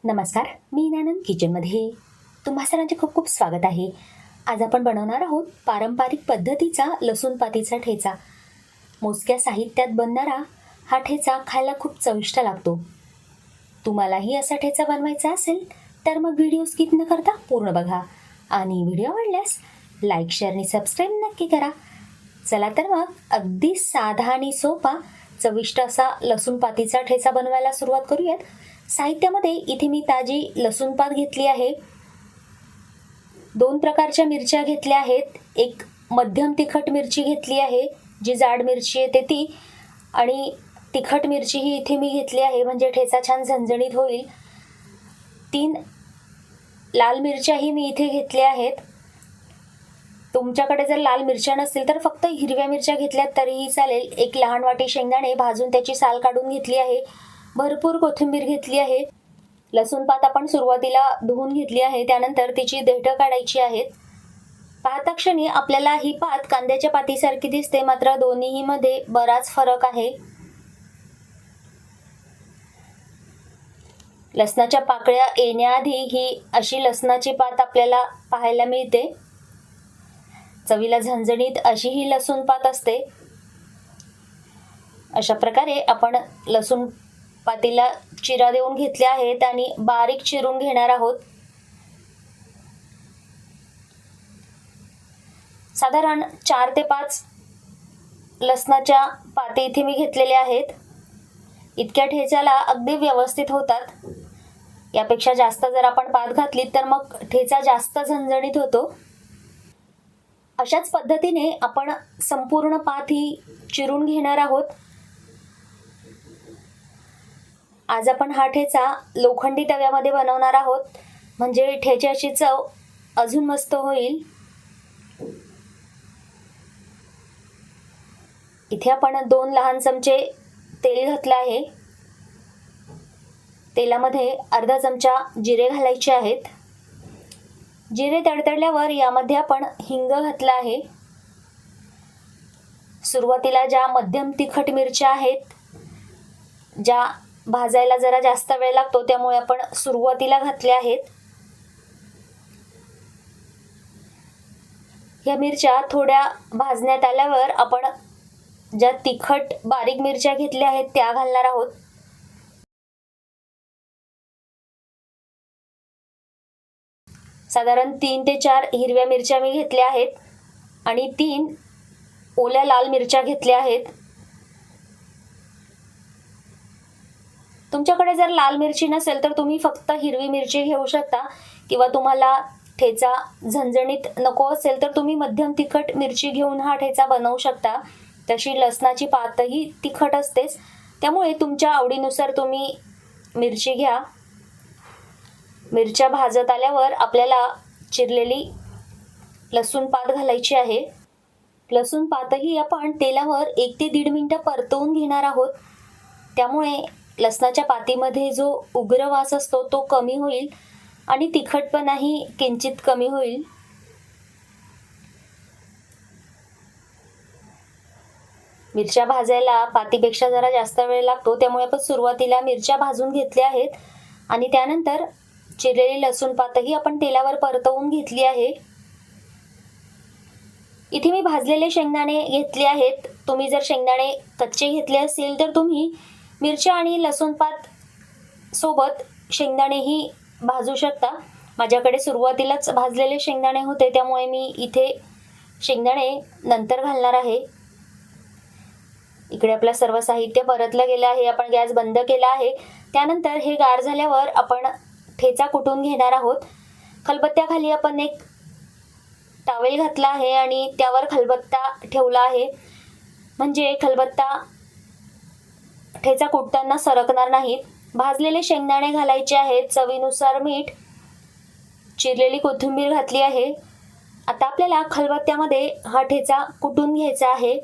नमस्कार, मी नानंद किचनमध्ये तुम्हा सर्वांचे खूप खूप स्वागत आहे. आज आपण बनवणार आहोत पारंपरिक पद्धतीचा लसूण पातीचा ठेचा. मोजक्या साहित्यात बनणारा हा ठेचा खायला खूप चविष्ट लागतो. तुम्हालाही असा ठेचा बनवायचा असेल तर मग व्हिडिओ स्किप न करता पूर्ण बघा आणि व्हिडिओ आवडल्यास लाईक, शेअर आणि सबस्क्राईब नक्की करा. चला तर मग अगदी साधा आणि सोपा चविष्ट असा लसूण पातीचा ठेचा बनवायला सुरुवात करूयात. साहित्यामध्ये इथे मी ताजी लसूण पात घेतली आहे. 2 प्रकारच्या मिरच्या घेतल्या आहेत. एक मध्यम तिखट मिरची घेतली आहे, जी जाड मिरची येते ती, आणि तिखट मिरची ही इथे मी घेतली आहे म्हणजे ठेचा छान झणझणीत होईल. 3 लाल मिरच्याही मी इथे घेतल्या आहेत. तुमच्याकडे जर लाल मिरच्या नसतील तर फक्त हिरव्या मिरच्या घेतल्यात तरीही चालेल. एक लहान वाटी शेंगदाणे भाजून त्याची साल काढून घेतली आहे. भरपूर कोथिंबीर घेतली आहे. लसूण पात आपण सुरुवातीला धुवून घेतली आहे, त्यानंतर तिची देठं काढायची आहेत. पाहता क्षणी आपल्याला ही पात कांद्याच्या पातीसारखी दिसते, मात्र दोन्हीही मध्ये बराच फरक आहे. लसणाच्या पाकळ्या येण्याआधी ही अशी लसणाची पात आपल्याला पाहायला मिळते. चवीला झणझणीत अशी ही लसूण पात असते. अशा प्रकारे आपण लसूण पातीला चिरा देऊन घेतले आहेत आणि बारीक चिरून घेणार आहोत. साधारण 4 ते 5 लसणाच्या पाती इथे मी घेतलेल्या आहेत. इतक्या ठेच्याला अगदी व्यवस्थित होतात. यापेक्षा जास्त जर आपण पात घातली तर मग ठेचा जास्त झणझणीत होतो. अशाच पद्धतीने आपण संपूर्ण पात ही चिरून घेणार आहोत. आज आपण हा ठेचा लोखंडी तव्यामध्ये बनवणार आहोत, म्हणजे ठेच्याची चव अजून मस्त होईल. इथे आपण 2 लहान चमचे तेल घातले आहे. तेलामध्ये अर्धा चमचा जिरे घालायचे आहेत. जिरे तडतडल्यावर यामध्ये आपण हिंग घातला आहे. सुरुवातीला ज्या मध्यम तिखट मिरच्या आहेत, ज्या भाजायला जरा जास्त वेळ लागतो, त्यामुळे आपण सुरुवातीला घातल्या आहेत. या मिरच्या थोड्या भाजण्यात आल्यावर आपण ज्या तिखट बारीक मिरच्या घेतल्या आहेत त्या घालणार आहोत. साधारण 3 ते 4 हिरव्या मिरच्या मी घेतल्या आहेत आणि 3 ओल्या लाल मिरच्या घेतल्या आहेत. तुमच्याकडे जर लाल मिरची नसेल तर तुम्ही फक्त हिरवी मिरची घेऊ शकता, किंवा तुम्हाला ठेचा झणझणीत नको असेल तर तुम्ही मध्यम तिखट मिरची घेऊन हा ठेचा बनवू शकता. तशी लसणाची पातही तिखट असतेच, त्यामुळे तुमच्या आवडीनुसार तुम्ही मिरची घ्या. मिरच्या भाजत आल्यावर आपल्याला चिरलेली लसूण पात घालायची आहे. लसूण पातही आपण तेलावर 1 ते 1.5 मिनिटं परतवून घेणार आहोत. त्यामुळे लसणाच्या पातीमध्ये जो उग्र वास असतो तो कमी होईल आणि तिखटपणाही किंचित कमी होईल. मिरच्या भाजायला पातीपेक्षा जरा जास्त वेळ लागतो, त्यामुळे आपण सुरुवातीला मिरच्या भाजून घेतल्या आहेत आणि त्यानंतर चिरलेली लसूण पातही आपण तेलावर परतवून घेतली आहे. इथे मी भाजलेले शेंगदाणे घेतले आहेत. तुम्ही जर शेंगदाणे कच्चे घेतले असतील तर तुम्ही मिरच्या आणि लसूण पात सोबत शेंगदाणेही भाजू शकता. माझ्याकडे सुरुवातीलाच भाजलेले शेंगदाणे होते, त्यामुळे मी इथे शेंगदाणे नंतर घालणार आहे. इकडे आपलं सर्व साहित्य परतलं गेलं आहे. आपण गॅस बंद केला आहे. त्यानंतर हे गार झाल्यावर आपण ठेचा कुटून घेणार आहोत. खलबत्त्याखाली आपण एक टॉवेल घातला आहे आणि त्यावर खलबत्ता ठेवला आहे, म्हणजे खलबत्ता ठेचा कुटताना सरकणार नाहीत. भाजलेले शेंगदाणे घालायचे आहेत. चवीनुसार मीठ, चिरलेली कोथिंबीर घातली आहे. आता आपल्याला खलबत्त्यामध्ये हा ठेचा कुटून घ्यायचा आहे.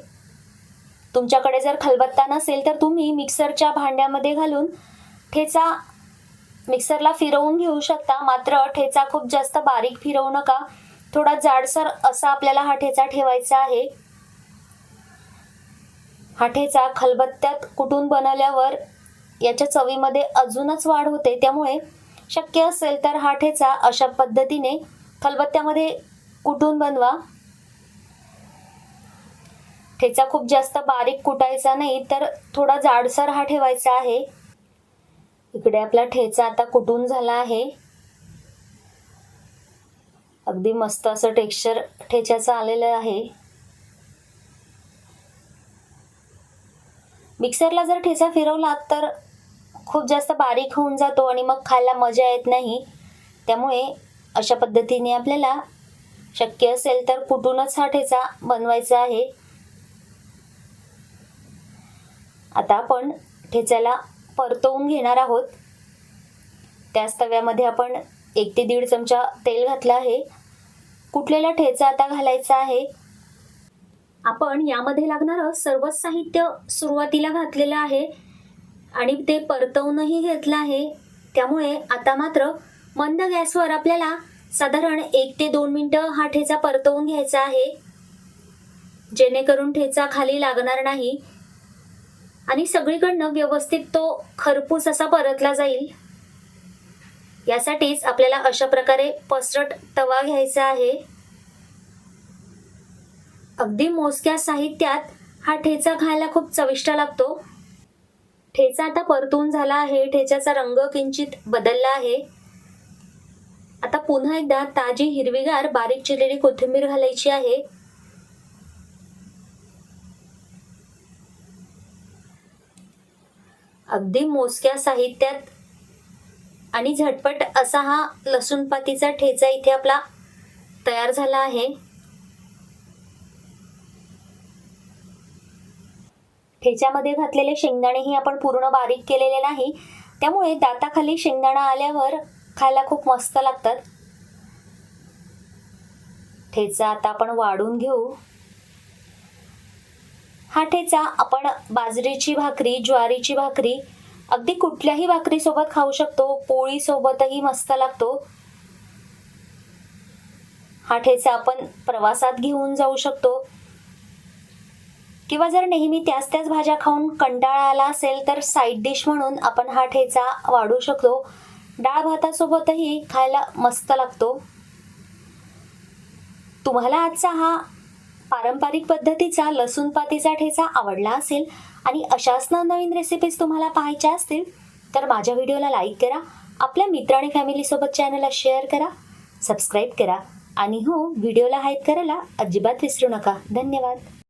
तुमच्याकडे जर खलबत्ता नसेल तर तुम्ही मिक्सरच्या भांड्यामध्ये घालून ठेचा मिक्सरला फिरवून घेऊ शकता. मात्र ठेचा खूप जास्त बारीक फिरवू नका. थोडा जाडसर असा आपल्याला हा ठेचा ठेवायचा आहे. हा ठेचा खलबत्त्यात कुटून बनवल्यावर याच्या चवीमध्ये अजूनच वाढ होते, त्यामुळे शक्य असेल तर हा ठेचा अशा पद्धतीने खलबत्त्यामध्ये कुटून बनवा. ठेचा खूप जास्त बारीक कुटायचा नाही, तर थोडा जाडसर हा ठेवायचा आहे. इकडे आपला ठेचा आता कुटून झाला आहे. अगदी मस्त असं टेक्स्चर ठेच्याचं आलेलं आहे. मिक्सरला जर ठेचा फिरवला तर खूप जास्त बारीक होऊन जातो आणि मग खायला मजा येत नाही. त्यामुळे अशा पद्धतीने आपल्याला शक्य असेल तर कुटूनच हा ठेचा बनवायचा आहे. आता आपण ठेच्याला परतवून घेणार आहोत. त्याच तव्यामध्ये आपण 1 ते 1.5 चमचा तेल घातलं आहे. कुटलेला ठेचा आता घालायचा आहे. आपण यामध्ये लागणारं सर्व साहित्य सुरुवातीला घातलेलं आहे आणि ते परतवूनही घेतलं आहे. त्यामुळे आता मात्र मंद गॅसवर आपल्याला साधारण 1 ते 2 मिनिटं हा ठेचा परतवून घ्यायचा आहे, जेणेकरून ठेचा खाली लागणार नाही आणि सगळीकडनं व्यवस्थित तो खरपूस असा परतला जाईल. यासाठीच आपल्याला अशा प्रकारे पसरट तवा घ्यायचा आहे. अगदी मोजक्या साहित्यात हा ठेचा खायला खूप चविष्ट लागतो. ठेचा आता परतून झाला आहे. ठेच्याचा रंग किंचित बदलला आहे. आता पुन्हा एकदा ताजी हिरवीगार बारीक चिरलेली कोथिंबीर घालायची आहे. अगदी मोजक्या साहित्यात आणि झटपट असा हा लसूण पातीचा ठेचा इथे आपला तयार झाला आहे. ठेच्यामध्ये घातलेले शेंगदाणेही आपण पूर्ण बारीक केलेले नाही, त्यामुळे दाताखाली शेंगदाणा आल्यावर खायला खूप मस्त लागतात. ठेचा आता आपण वाढून घेऊ. हा ठेचा आपण बाजरीची भाकरी, ज्वारीची भाकरी, अगदी कुठल्याही भाकरी सोबत खाऊ शकतो. पोळी सोबतही मस्त लागतो. हा ठेचा आपण प्रवासात घेऊन जाऊ शकतो किंवा जर नेहमी त्याच भाज्या खाऊन कंटाळा आला असेल तर साईड डिश म्हणून आपण हा ठेचा वाढू शकतो. डाळ भातासोबतही खायला मस्त लागतो. तुम्हाला आजचा हा पारंपरिक पद्धतीचा लसूण पातीचा ठेचा आवडला असेल आणि अशाच नवनवीन रेसिपीज तुम्हाला पाहायच्या असतील तर माझ्या व्हिडिओला लाईक करा, आपल्या मित्र आणि फॅमिलीसोबत चॅनलला शेअर करा, सबस्क्राईब करा आणि हो, व्हिडिओला हाईप करायला अजिबात विसरू नका. धन्यवाद.